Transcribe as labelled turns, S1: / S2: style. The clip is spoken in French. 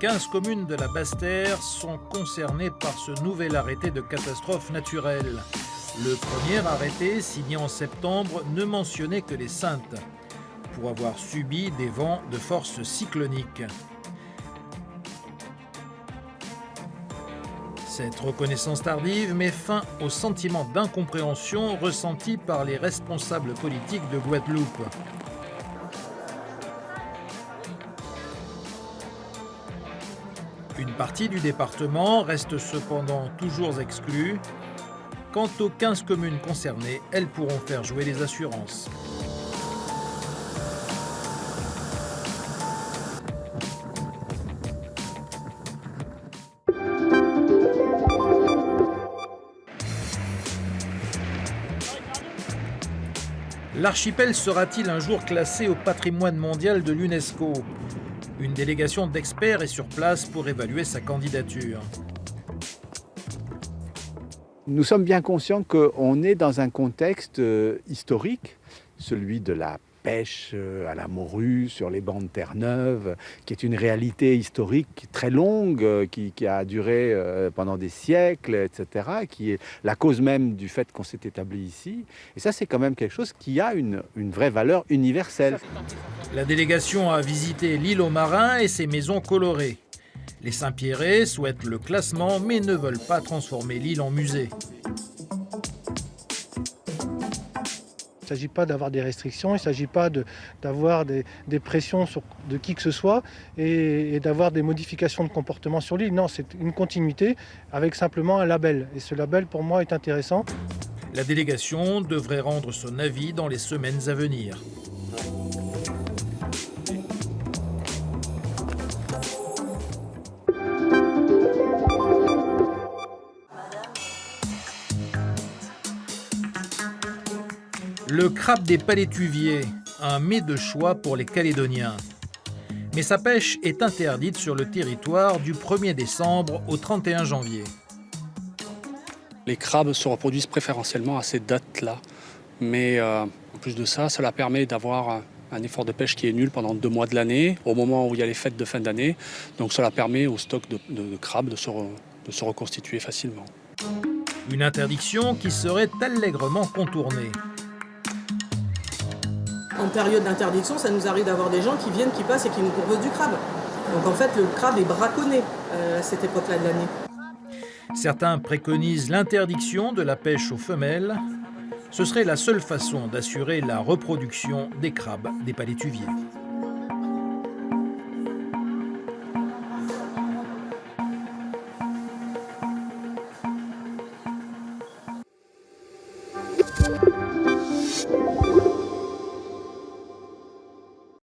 S1: 15 communes de la Basse-Terre sont concernées par ce nouvel arrêté de catastrophe naturelle. Le premier arrêté, signé en septembre, ne mentionnait que les Saintes, pour avoir subi des vents de force cyclonique. Cette reconnaissance tardive met fin au sentiment d'incompréhension ressenti par les responsables politiques de Guadeloupe. Une partie du département reste cependant toujours exclue. Quant aux 15 communes concernées, elles pourront faire jouer les assurances. L'archipel sera-t-il un jour classé au patrimoine mondial de l'UNESCO ? Une délégation d'experts est sur place pour évaluer sa candidature.
S2: Nous sommes bien conscients qu'on est dans un contexte historique, celui de la pêche à la morue sur les bancs de Terre-Neuve, qui est une réalité historique très longue, qui a duré pendant des siècles, etc., qui est la cause même du fait qu'on s'est établi ici. Et ça, c'est quand même quelque chose qui a une vraie valeur universelle.
S1: La délégation a visité l'île aux marins et ses maisons colorées. Les Saint-Pierrais souhaitent le classement, mais ne veulent pas transformer l'île en musée.
S3: Il ne s'agit pas d'avoir des restrictions, il ne s'agit pas d'avoir des pressions de qui que ce soit et d'avoir des modifications de comportement sur l'île. Non, c'est une continuité avec simplement un label. Et ce label, pour moi, est intéressant.
S1: La délégation devrait rendre son avis dans les semaines à venir. Le crabe des palétuviers, un mets de choix pour les Calédoniens. Mais sa pêche est interdite sur le territoire du 1er décembre au 31 janvier.
S4: Les crabes se reproduisent préférentiellement à ces dates-là. Mais en plus de ça, cela permet d'avoir un effort de pêche qui est nul pendant 2 mois de l'année, au moment où il y a les fêtes de fin d'année. Donc cela permet au stock de crabes de se reconstituer facilement.
S1: Une interdiction qui serait allègrement contournée.
S5: En période d'interdiction, ça nous arrive d'avoir des gens qui viennent, qui passent et qui nous proposent du crabe. Donc en fait, le crabe est braconné à cette époque-là de l'année.
S1: Certains préconisent l'interdiction de la pêche aux femelles. Ce serait la seule façon d'assurer la reproduction des crabes des palétuviers.